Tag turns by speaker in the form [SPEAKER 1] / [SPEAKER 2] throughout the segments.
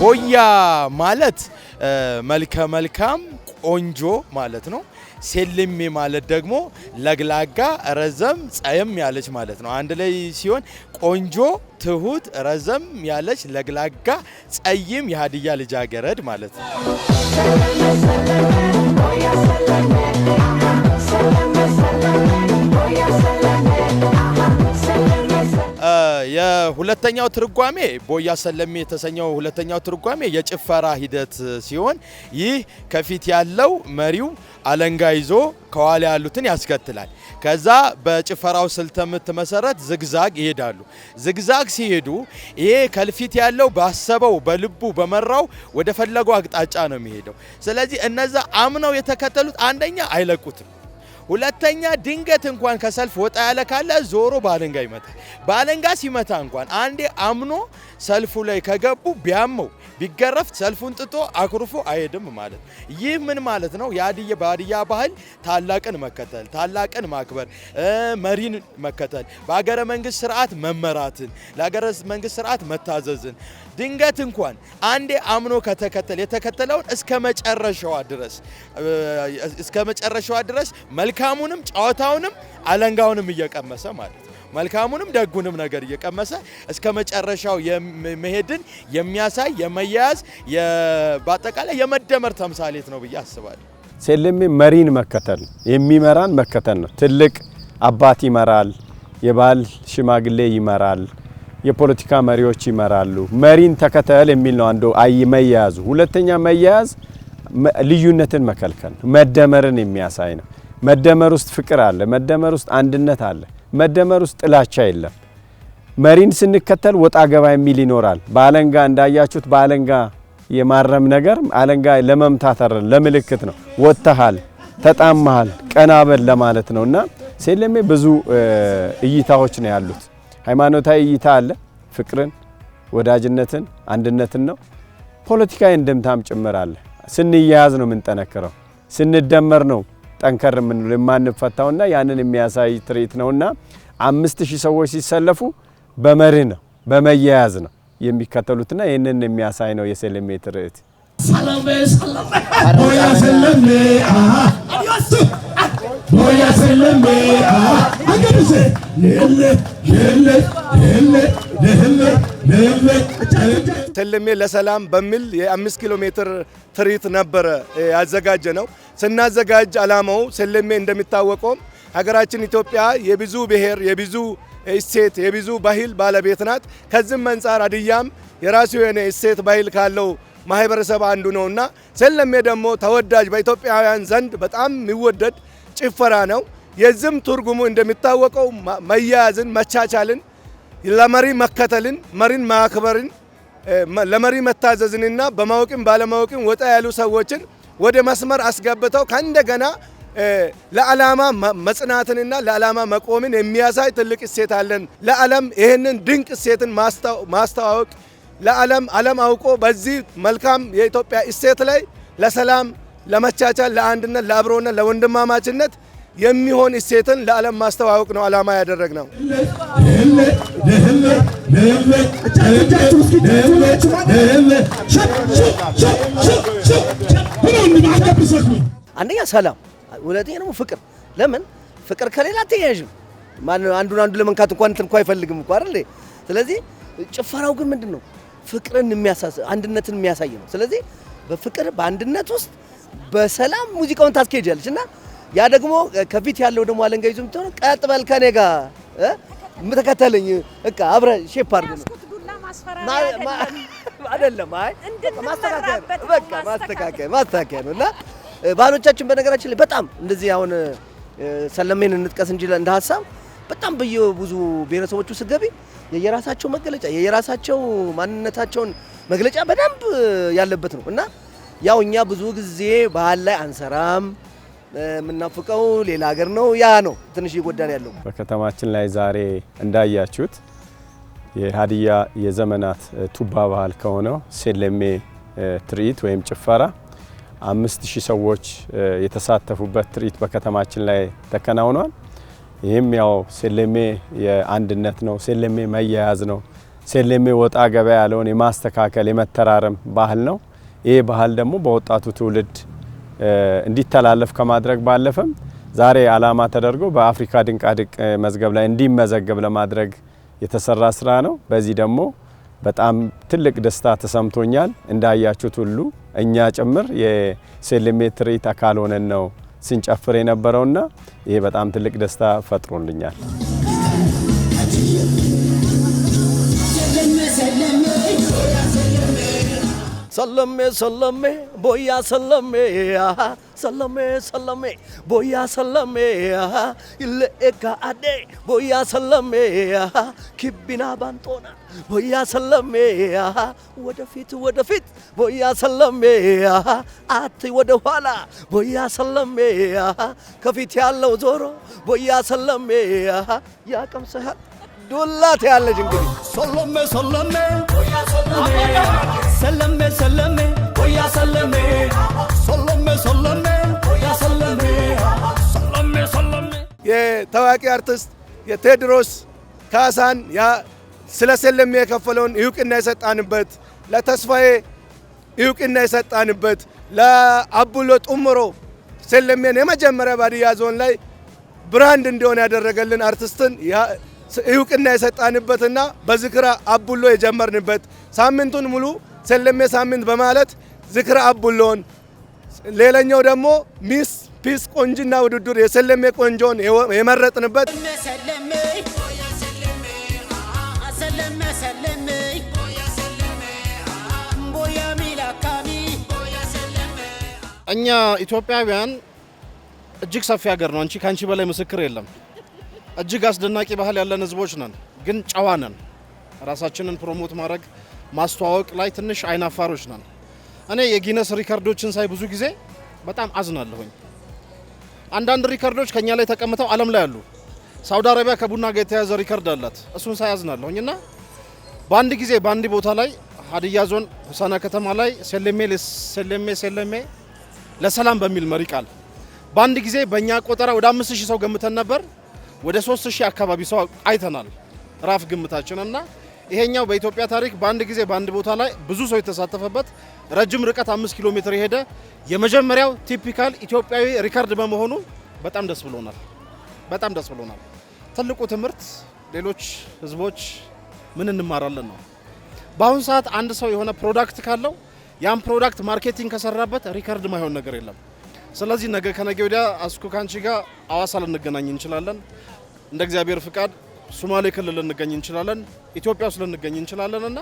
[SPEAKER 1] ቦያ ማለት መልከ መልካም ቆንጆ ማለት ነው። ሴልሜ ማለት ደግሞ ለግላጋ ረዘም ጸየም ያለች ማለት ነው። አንድ ላይ ሲሆን ቆንጆ ትሁት ረዘም ያለች ለግላጋ ጸይም የሀዲያ ልጃገረድ ማለት ነው። የሁለተኛው ትርጓሜ ቦያ ሰለሜ የተሰኘው ሁለተኛው ትርጓሜ የጭፈራ ሂደት ሲሆን ይህ ከፊት ያለው መሪው አለንጋ ይዞ ከኋላ ያሉትን ያስከትላል። ከዛ በጭፈራው ስልተ ምት መሰረት ዝግዛግ ይሄዳሉ። ዝግዛግ ሲሄዱ ይሄ ከፊት ያለው ባሰበው በልቡ በመራው ወደ ፈለገው አቅጣጫ ነው የሚሄደው። ስለዚህ እነዛ አምነው የተከተሉት አንደኛ አይለቁትም፣ ሁለተኛ ድንገት እንኳን ከሰልፍ ወጣ ያለ ካለ ዞሮ ባለንጋ ይመታል። ባለንጋ ሲመታ እንኳን አንዴ አምኖ ሰልፉ ላይ ከገቡ ቢያመው ቢገረፍ ሰልፉን ጥጦ አኩርፎ አይሄድም ማለት። ይህ ምን ማለት ነው? በሀዲያ ባህል ታላቅን መከተል፣ ታላቅን ማክበር፣ መሪን መከተል፣ በሀገረ መንግስት ስርዓት መመራትን፣ ለሀገረ መንግስት ስርዓት መታዘዝን ድንገት እንኳን አንዴ አምኖ ከተከተል የተከተለውን እስከ መጨረሻዋ ድረስ መልካሙንም ጨዋታውንም አለንጋውንም እየቀመሰ ማለት ነው። መልካሙንም ደጉንም ነገር እየቀመሰ እስከ መጨረሻው መሄድን የሚያሳይ የመያዝ በአጠቃላይ የመደመር ተምሳሌት ነው ብዬ አስባለሁ።
[SPEAKER 2] ሴልሜ መሪን መከተል የሚመራን መከተል ነው። ትልቅ አባት ይመራል፣ የባህል ሽማግሌ ይመራል፣ የፖለቲካ መሪዎች ይመራሉ። መሪን ተከተል የሚል ነው አንዱ መያያዙ። ሁለተኛ መያያዝ ልዩነትን መከልከል፣ መደመርን የሚያሳይ ነው። መደመር ውስጥ ፍቅር አለ፣ መደመር ውስጥ አንድነት አለ፣ መደመር ውስጥ ጥላቻ የለም። መሪን ስንከተል ወጣ ገባ የሚል ይኖራል። በአለንጋ እንዳያችሁት በአለንጋ የማረም ነገር አለንጋ ለመምታት አይደለም፣ ለምልክት ነው። ወጥተሃል፣ ተጣማሃል፣ ቀናበል ለማለት ነውና ሴልሜ ብዙ እይታዎች ነው ያሉት። ሃይማኖታዊ እይታ አለ፣ ፍቅርን፣ ወዳጅነትን፣ አንድነትን ነው። ፖለቲካዊ እንደምታም ጭምር አለ። ስንያያዝ ነው የምንጠነክረው፣ ስንደመር ነው ጠንከር የምንለው የማንፈታውና ያንን የሚያሳይ ትርኢት ነውና 5000 ሰዎች ሲሰለፉ በመርህ ነው በመያያዝ ነው የሚከተሉትና ይሄንን የሚያሳይ ነው የሴልሜ ትርኢት። ሰላም ቦያ ሰለሜ ቦያ ሰለሜ አገድሴ
[SPEAKER 3] ሴልሜ ለሰላም በሚል የ5 ኪሎ ሜትር ትርኢት ነበረ ያዘጋጀ ነው። ስናዘጋጅ አላማው ሴልሜ እንደሚታወቀው ሀገራችን ኢትዮጵያ የብዙ ብሔር የብዙ እሴት የብዙ ባህል ባለቤት ናት። ከዚህም አንፃር ሀዲያም የራሱ የሆነ እሴት ባህል ካለው ማህበረሰብ አንዱ ነውና ሴልሜ ደግሞ ተወዳጅ በኢትዮጵያውያን ዘንድ በጣም የሚወደድ ጭፈራ ነው። የዚህም ትርጉሙ እንደሚታወቀው መያያዝን፣ መቻቻልን፣ ለመሪ መከተልን፣ መሪን ማክበርን፣ ለመሪ መታዘዝንና በማወቅም ባለማወቅም ወጣ ያሉ ሰዎችን ወደ መስመር አስገብተው ከእንደገና ለዓላማ መጽናትንና ለዓላማ መቆምን የሚያሳይ ትልቅ እሴት አለን። ለዓለም ይህንን ድንቅ እሴትን ማስተዋወቅ ዓለም አውቆ በዚህ መልካም የኢትዮጵያ እሴት ላይ ለሰላም፣ ለመቻቻል፣ ለአንድነት፣ ለአብሮነት፣ ለወንድማማችነት የሚሆን እሴትን ለዓለም ማስተዋወቅ ነው ዓላማ ያደረግነው።
[SPEAKER 4] አንደኛ ሰላም፣ ሁለተኛ ደግሞ ፍቅር። ለምን ፍቅር ከሌላ አትያያዥም። አንዱ ለመንካት እንኳን አይፈልግም እኮ አይደል? ስለዚህ ጭፈራው ግን ምንድነው? ፍቅርን የሚያሳስ አንድነትን የሚያሳይ ነው። ስለዚህ በፍቅር በአንድነት ውስጥ በሰላም ሙዚቃውን ታስኬጃለች እና ያ ደግሞ ከፊት ያለው ደግሞ አለንጋ ይዞ ምትሆነ ቀጥ በል ከኔ ጋር ተከተለኝ በቃ አብረ ሼፕ አድርገን አይደለም። አይ ማስተካከያ ነው እና ባህሎቻችን በነገራችን ላይ በጣም እንደዚህ አሁን ሰለሜን እንጥቀስ እንጂ እንደ ሀሳብ በጣም በየብዙ ብሔረሰቦቹ ስገቢ የየራሳቸው መገለጫ የየራሳቸው ማንነታቸውን መግለጫ በደንብ ያለበት ነው እና ያው እኛ ብዙ ጊዜ ባህል ላይ አንሰራም፣ የምናፍቀው ሌላ ሀገር ነው። ያ ነው ትንሽ ይጎዳን ያለው።
[SPEAKER 2] በከተማችን ላይ ዛሬ እንዳያችሁት የሀዲያ የዘመናት ቱባ ባህል ከሆነው ሴለሜ ትርኢት ወይም ጭፈራ 5000 ሰዎች የተሳተፉበት ትርኢት በከተማችን ላይ ተከናውኗል። ይህም ያው ሴለሜ የአንድነት ነው፣ ሴለሜ መያያዝ ነው፣ ሴለሜ ወጣ ገባ ያለውን የማስተካከል የመተራረም ባህል ነው። ይህ ባህል ደግሞ በወጣቱ ትውልድ እንዲተላለፍ ከማድረግ ባለፈም ዛሬ ዓላማ ተደርጎ በአፍሪካ ድንቃድንቅ መዝገብ ላይ እንዲመዘገብ ለማድረግ የተሰራ ስራ ነው። በዚህ ደግሞ በጣም ትልቅ ደስታ ተሰምቶኛል። እንዳያችሁት ሁሉ እኛ ጭምር የሴለሜ ትርኢት አካል ሆነን ነው ስንጨፍር የነበረውና ይሄ በጣም ትልቅ ደስታ ፈጥሮልኛል።
[SPEAKER 4] ሰለሜ ሰለሜ ቦያ ሰለሜ ሰለሜ ሰለሜ ቦያ ሰለሜ ኢለኤካ አዴ ቦያ ሰለሜ ኪቢና ባንጦና ቦያ ሰለሜ ወደፊት ወደፊት ቦያ ሰለሜ አት ወደ ኋላ ቦያ ሰለሜ ከፊት ያለው ዞሮ ቦያ ሰለሜ ያቀምሰሃል ዱላት ያለች እንግዲህ
[SPEAKER 5] ሰለሜ ሰለሜ ቦያ ሰለሜ ሰለሜ ሰለሜ ቦያ ሰለሜ ሰለሜ ሰለሜ ቦያ ሰለሜ ሰለሜ ሰለሜ
[SPEAKER 3] የታዋቂ አርቲስት የቴዎድሮስ ካሳን ስለ ሰለሜ የከፈለውን እውቅና የሰጣንበት፣ ለተስፋዬ እውቅና የሰጣንበት፣ ለአቡሎ ጡምሮ ሰለሜን የመጀመሪያ ባድያ ዞን ላይ ብራንድ እንዲሆን ያደረገልን አርቲስትን እውቅና የሰጣንበትና በዝክረ አቡሎ የጀመርንበት ሳምንቱን ሙሉ ሰለሜ ሳምንት በማለት ዝክረ አቡሎን፣ ሌላኛው ደግሞ ሚስ ፒስ ቆንጅና ውድድር የሰለሜ ቆንጆን የመረጥንበት
[SPEAKER 6] እኛ ኢትዮጵያውያን እጅግ ሰፊ ሀገር ነው። ካንቺ በላይ ምስክር የለም። እጅግ አስደናቂ ባህል ያለን ህዝቦች ነን፣ ግን ጨዋ ነን። ራሳችንን ፕሮሞት ማድረግ ማስተዋወቅ ላይ ትንሽ አይናፋሮች ነን። እኔ የጊነስ ሪከርዶችን ሳይ ብዙ ጊዜ በጣም አዝናለሁኝ። አንዳንድ ሪከርዶች ከኛ ላይ ተቀምጠው ዓለም ላይ አሉ። ሳውዲ አረቢያ ከቡና ጋር የተያዘ ሪከርድ አላት። እሱን ሳይ አዝናለሁኝ እና በአንድ ጊዜ በአንድ ቦታ ላይ ሀዲያ ዞን ሆሳና ከተማ ላይ ሰለሜ ለሰላም በሚል መሪ ቃል በአንድ ጊዜ በእኛ ቆጠራ ወደ 5000 ሰው ገምተን ነበር። ወደ 3000 አካባቢ ሰው አይተናል ራፍ ግምታችን እና ይሄኛው በኢትዮጵያ ታሪክ በአንድ ጊዜ በአንድ ቦታ ላይ ብዙ ሰው የተሳተፈበት ረጅም ርቀት 5 ኪሎ ሜትር የሄደ የመጀመሪያው ቲፒካል ኢትዮጵያዊ ሪከርድ በመሆኑ በጣም ደስ ብሎናል። በጣም ደስ ብሎናል። ትልቁ ትምህርት ሌሎች ህዝቦች ምን እንማራለን ነው። በአሁን ሰዓት አንድ ሰው የሆነ ፕሮዳክት ካለው ያን ፕሮዳክት ማርኬቲንግ ከሰራበት ሪከርድ ማይሆን ነገር የለም። ስለዚህ ነገ ከነገ ወዲያ አስኩ ካንቺ ጋር አዋሳ ልንገናኝ እንችላለን። እንደ እግዚአብሔር ፍቃድ ሶማሌ ክልል ልንገኝ እንችላለን፣ ኢትዮጵያ ውስጥ ልንገኝ እንችላለን እና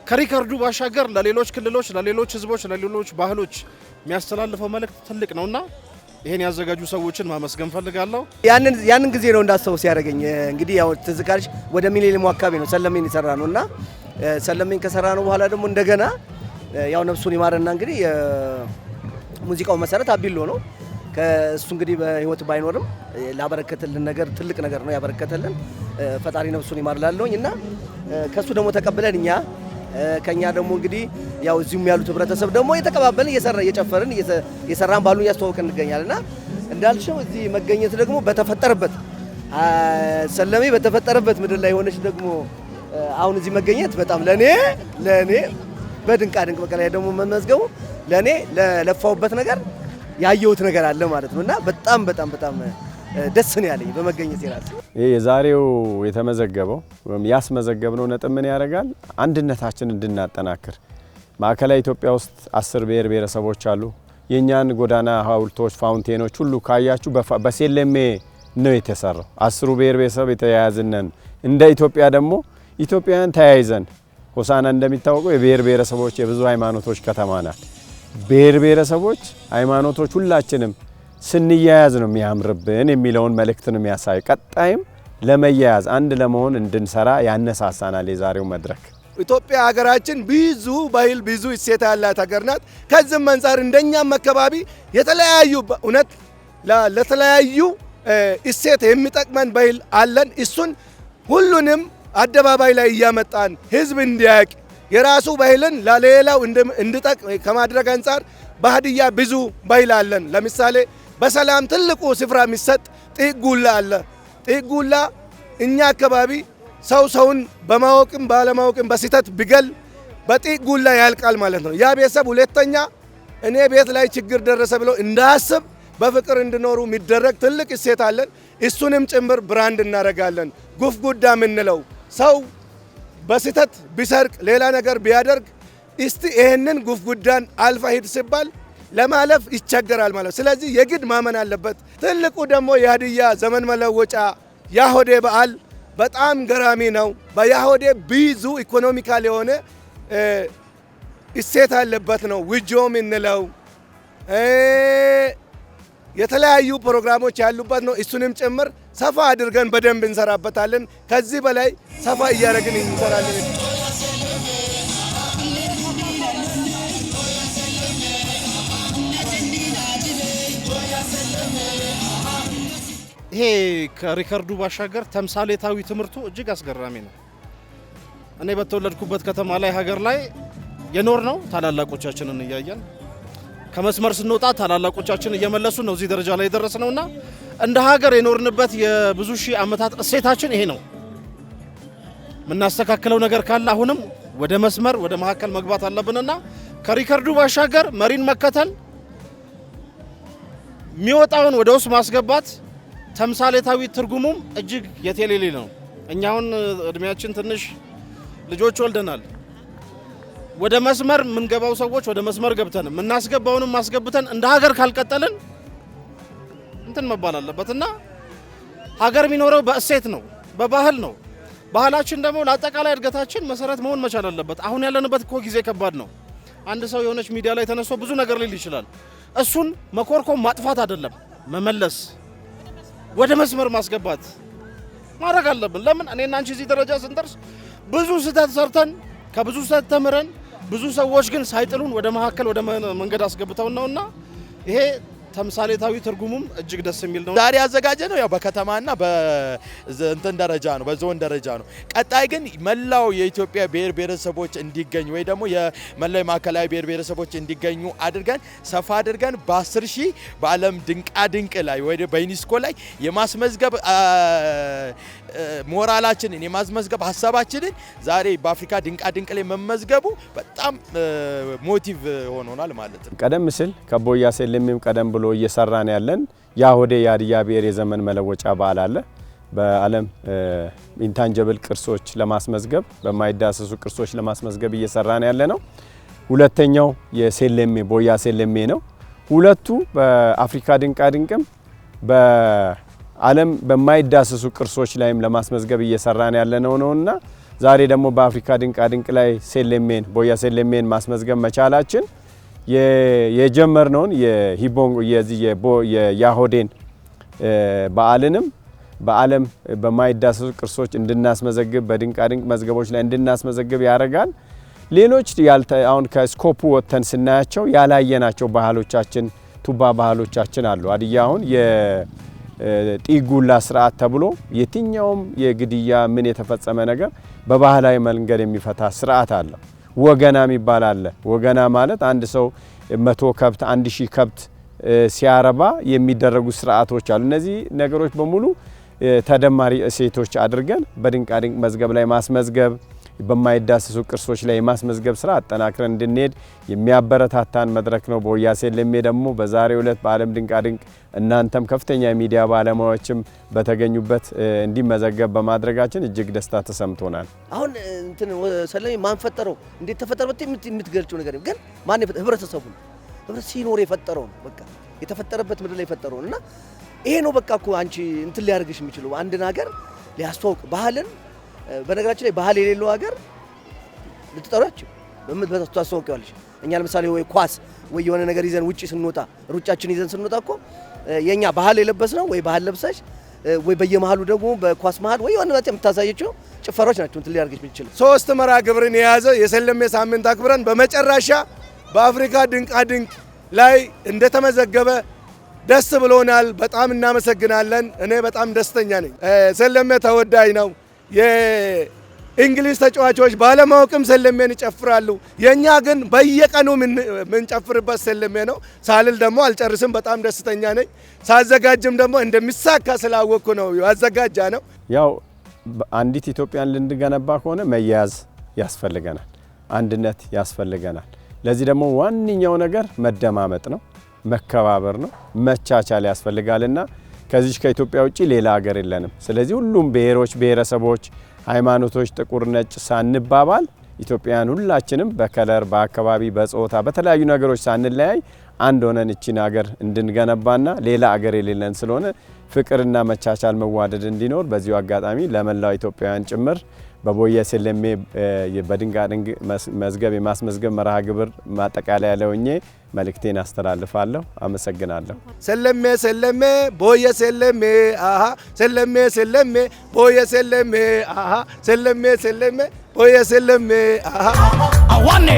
[SPEAKER 6] ከሪከርዱ ባሻገር ለሌሎች ክልሎች፣ ለሌሎች ህዝቦች፣ ለሌሎች ባህሎች የሚያስተላልፈው መልእክት ትልቅ ነውና ይሄን ያዘጋጁ ሰዎችን ማመስገን ፈልጋለሁ።
[SPEAKER 4] ያንን ጊዜ ነው እንዳስታውስ ያደረገኝ። እንግዲህ ያው ትዝካሪሽ ወደ ሚሊኒየም አካባቢ ነው ሰለሜን የሰራ ነውና ሰለሜን ከሰራ ነው በኋላ ደግሞ እንደገና ያው ነፍሱን ይማረና እንግዲህ ሙዚቃው መሰረት አቢሎ ነው። ከእሱ እንግዲህ በህይወት ባይኖርም ላበረከተልን ነገር ትልቅ ነገር ነው ያበረከተልን። ፈጣሪ ነፍሱን ይማርላለሁኝ እና ከሱ ደግሞ ተቀብለን ከኛ ደግሞ እንግዲህ ያው እዚሁም ያሉት ህብረተሰብ ደግሞ የተቀባበልን እየጨፈርን እየሰራን ባሉ እያስተዋወቅን እንገኛልና እንዳልሽው እዚህ መገኘት ደግሞ በተፈጠረበት ሰለሜ በተፈጠረበት ምድር ላይ ሆነች ደግሞ አሁን እዚህ መገኘት በጣም ለኔ በድንቃ ድንቅ በቃ ላይ ደግሞ መመዝገቡ ለኔ ለለፋውበት ነገር ያየሁት ነገር አለ ማለት ነውና በጣም ደስ ነው ያለኝ በመገኘት ይላል።
[SPEAKER 2] ይሄ የዛሬው የተመዘገበው ያስመዘገብነው ነጥብ ምን ያደርጋል? አንድነታችንን እንድናጠናክር። ማዕከላዊ ኢትዮጵያ ውስጥ 10 ብሔር ብሔረሰቦች አሉ። የኛን ጎዳና ሐውልቶች፣ ፋውንቴኖች ሁሉ ካያችሁ በሰለሜ ነው የተሰራው። 10 ብሔር ብሔረሰብ የተያያዝነን እንደ ኢትዮጵያ ደግሞ ኢትዮጵያውያን ተያይዘን ሆሳና እንደሚታወቀው የብሔር ብሔረሰቦች የብዙ ሃይማኖቶች ከተማ ናት። ብሔር ብሔረሰቦች ሃይማኖቶች ሁላችንም ስንያያዝ ነው የሚያምርብን የሚለውን መልእክት ነው የሚያሳይ። ቀጣይም ለመያያዝ አንድ ለመሆን እንድንሰራ ያነሳሳናል የዛሬው መድረክ።
[SPEAKER 3] ኢትዮጵያ ሀገራችን ብዙ ባህል ብዙ እሴት ያላት ሀገር ናት። ከዚህም አንፃር እንደኛም አካባቢ የተለያዩ እውነት ለተለያዩ እሴት የሚጠቅመን ባህል አለን። እሱን ሁሉንም አደባባይ ላይ እያመጣን ህዝብ እንዲያውቅ የራሱ ባህልን ለሌላው እንድጠቅም ከማድረግ አንጻር በሀዲያ ብዙ ባህል አለን። ለምሳሌ በሰላም ትልቁ ስፍራ የሚሰጥ ጢጉላ አለ። ጢጉላ እኛ አካባቢ ሰውን በማወቅም ባለማወቅም በስህተት ቢገል በጢጉላ ያልቃል ማለት ነው። ያ ቤተሰብ ሁለተኛ እኔ ቤት ላይ ችግር ደረሰ ብሎ እንዳያስብ በፍቅር እንዲኖሩ የሚደረግ ትልቅ እሴት አለን። እሱንም ጭምር ብራንድ እናደርጋለን። ጉፍጉዳ የምንለው ሰው በስህተት ቢሰርቅ ሌላ ነገር ቢያደርግ እስቲ ይህንን ጉፍጉዳን አልፋ ሂድ ሲባል ለማለፍ ይቸገራል ማለት። ስለዚህ የግድ ማመን አለበት። ትልቁ ደግሞ የሀዲያ ዘመን መለወጫ ያሆዴ በዓል በጣም ገራሚ ነው። በያሆዴ ብዙ ኢኮኖሚካል የሆነ እሴት አለበት ነው። ውጆ የምንለው የተለያዩ ፕሮግራሞች ያሉበት ነው። እሱንም ጭምር ሰፋ አድርገን በደንብ እንሰራበታለን። ከዚህ በላይ ሰፋ እያደረግን እንሰራለን።
[SPEAKER 6] ይሄ ከሪከርዱ ባሻገር ተምሳሌታዊ ትምህርቱ እጅግ አስገራሚ ነው። እኔ በተወለድኩበት ከተማ ላይ ሀገር ላይ የኖር ነው ታላላቆቻችንን እያየን ከመስመር ስንወጣ ታላላቆቻችን እየመለሱ ነው እዚህ ደረጃ ላይ የደረስነውና እንደ ሀገር የኖርንበት የብዙ ሺህ ዓመታት እሴታችን ይሄ ነው። የምናስተካክለው ነገር ካለ አሁንም ወደ መስመር ወደ መካከል መግባት አለብንና ከሪከርዱ ባሻገር መሪን መከተል፣ የሚወጣውን ወደ ውስጥ ማስገባት ተምሳሌታዊ ትርጉሙም እጅግ የቴሌሌ ነው። እኛውን እድሜያችን ትንሽ ልጆች ወልደናል። ወደ መስመር የምንገባው ሰዎች ወደ መስመር ገብተን የምናስገባውንም ማስገብተን እንደ ሀገር ካልቀጠልን እንትን መባል አለበትና ሀገር የሚኖረው በእሴት ነው፣ በባህል ነው። ባህላችን ደግሞ ለአጠቃላይ እድገታችን መሰረት መሆን መቻል አለበት። አሁን ያለንበት እኮ ጊዜ ከባድ ነው። አንድ ሰው የሆነች ሚዲያ ላይ ተነስቶ ብዙ ነገር ሊል ይችላል። እሱን መኮርኮም ማጥፋት አይደለም፣ መመለስ ወደ መስመር ማስገባት ማድረግ አለብን። ለምን እኔና አንቺ እዚህ ደረጃ ስንደርስ ብዙ ስህተት ሰርተን ከብዙ ስህተት ተምረን ብዙ ሰዎች ግን ሳይጥሉን ወደ መካከል ወደ መንገድ አስገብተውን ነውና ይሄ ተምሳሌታዊ ትርጉሙም እጅግ ደስ የሚል ነው።
[SPEAKER 1] ዛሬ ያዘጋጀ ነው ያው በከተማና በእንትን ደረጃ ነው፣ በዞን ደረጃ ነው። ቀጣይ ግን መላው የኢትዮጵያ ብሔር ብሔረሰቦች እንዲገኙ ወይ ደግሞ የመላው ማዕከላዊ ብሔር ብሔረሰቦች እንዲገኙ አድርገን ሰፋ አድርገን በ10 ሺህ በዓለም ድንቃ ድንቅ ላይ ወይ በዩኔስኮ ላይ የማስመዝገብ ሞራላችንን የማስመዝገብ ሀሳባችንን ዛሬ በአፍሪካ ድንቃ ድንቅ ላይ መመዝገቡ በጣም ሞቲቭ ሆኖናል ማለት ነው።
[SPEAKER 2] ቀደም ሲል ከቦያ ሴሌሜም ቀደም ብሎ እየሰራን ያለን ያሆዴ የሀዲያ ብሔር የዘመን መለወጫ በዓል አለ። በዓለም ኢንታንጀብል ቅርሶች ለማስመዝገብ በማይዳሰሱ ቅርሶች ለማስመዝገብ እየሰራን ያለ ነው። ሁለተኛው የሴሌሜ ቦያ ሴሌሜ ነው። ሁለቱ በአፍሪካ ድንቃ ድንቅም በዓለም በማይዳሰሱ ቅርሶች ላይም ለማስመዝገብ እየሰራን ያለ ነውና ዛሬ ደግሞ በአፍሪካ ድንቃ ድንቅ ላይ ሴሌሜን ቦያ ሴሌሜን ማስመዝገብ መቻላችን የጀመርነውን የሂቦንጎ የያሆዴን በዓልንም በዓለም በማይዳሰሱ ቅርሶች እንድናስመዘግብ በድንቃ ድንቅ መዝገቦች ላይ እንድናስመዘግብ ያደርጋል። ሌሎች አሁን ከስኮፑ ወጥተን ስናያቸው ያላየናቸው ባህሎቻችን ቱባ ባህሎቻችን አሉ። ሀዲያ አሁን የጢጉላ ስርዓት ተብሎ የትኛውም የግድያ ምን የተፈጸመ ነገር በባህላዊ መንገድ የሚፈታ ስርዓት አለ። ወገና የሚባል አለ። ወገና ማለት አንድ ሰው 100 ከብት 1000 ከብት ሲያረባ የሚደረጉ ስርዓቶች አሉ። እነዚህ ነገሮች በሙሉ ተደማሪ እሴቶች አድርገን በድንቃ ድንቅ መዝገብ ላይ ማስመዝገብ በማይዳሰሱ ቅርሶች ላይ የማስመዝገብ ስራ አጠናክረን እንድንሄድ የሚያበረታታን መድረክ ነው። ቦያ ሴሌሜ ደግሞ በዛሬው ዕለት በዓለም ድንቃ ድንቅ እናንተም ከፍተኛ የሚዲያ ባለሙያዎችም በተገኙበት እንዲመዘገብ በማድረጋችን እጅግ ደስታ ተሰምቶናል።
[SPEAKER 4] አሁን እንትን ሰለሜ ማን ፈጠረው እንዴት ተፈጠረ የምትገልጪው ነገር ግን ማን ህብረተሰቡ ሲኖር የፈጠረው ነው። በቃ የተፈጠረበት ምድር ላይ የፈጠረው እና ይሄ ነው በቃ እኮ አንቺ እንትን ሊያደርግሽ የሚችለው አንድን ሀገር ሊያስተዋውቅ ባህልን። በነገራችን ላይ ባህል የሌለው ሀገር ልትጠራችሁ ታስተዋውቂዋለሽ። እኛ ለምሳሌ ወይ ኳስ ወይ የሆነ ነገር ይዘን ውጪ ስንወጣ ሩጫችን ይዘን ስንወጣ እኮ የኛ ባህል የለበስ ነው ወይ ባህል ለብሰሽ ወይ በየመሃሉ ደግሞ በኳስ መሃል ወይ የሆነ ነገር የምታሳየችው ጭፈራዎች ናቸው እንትን ሊያደርግሽ የሚችለው።
[SPEAKER 3] 3 መርሃ ግብርን የያዘ የሰለሜ ሳምንት አክብረን በመጨረሻ በአፍሪካ ድንቃ ድንቅ ላይ እንደተመዘገበ ደስ ብሎናል። በጣም እናመሰግናለን። እኔ በጣም ደስተኛ ነኝ። ሰለሜ ተወዳጅ ነው። እንግሊዝ ተጫዋቾች ባለማወቅም ሰለሜን ይጨፍራሉ። የኛ ግን በየቀኑ ምንጨፍርበት ሰለሜ ነው። ሳልል ደግሞ አልጨርስም። በጣም ደስተኛ ነኝ። ሳዘጋጅም ደግሞ እንደሚሳካ ስላወቅኩ ነው ያዘጋጃ ነው።
[SPEAKER 2] ያው አንዲት ኢትዮጵያን ልንገነባ ከሆነ መያዝ ያስፈልገናል፣ አንድነት ያስፈልገናል። ለዚህ ደግሞ ዋነኛው ነገር መደማመጥ ነው፣ መከባበር ነው፣ መቻቻል ያስፈልጋልና ከዚህ ከኢትዮጵያ ውጪ ሌላ ሀገር የለንም። ስለዚህ ሁሉም ብሔሮች፣ ብሔረሰቦች፣ ሃይማኖቶች ጥቁር ነጭ ሳንባባል ኢትዮጵያውያን ሁላችንም በከለር፣ በአካባቢ፣ በጾታ፣ በተለያዩ ነገሮች ሳንለያይ አንድ ሆነን እቺን ሀገር እንድንገነባና ሌላ ሀገር የሌለን ስለሆነ ፍቅርና መቻቻል መዋደድ እንዲኖር በዚሁ አጋጣሚ ለመላው ኢትዮጵያውያን ጭምር በቦየ ሰለሜ በድንጋድንግ መዝገብ የማስመዝገብ መርሃ ግብር ማጠቃለያ ለውኜ መልእክቴን አስተላልፋለሁ። አመሰግናለሁ።
[SPEAKER 3] ሰለሜ ሰለሜ ቦየ ሰለሜ አሃ ሰለሜ ሰለሜ ቦየ ሰለሜ አሃ ሰለሜ ሰለሜ ቦየ ሰለሜ አሃ
[SPEAKER 5] አዋኔ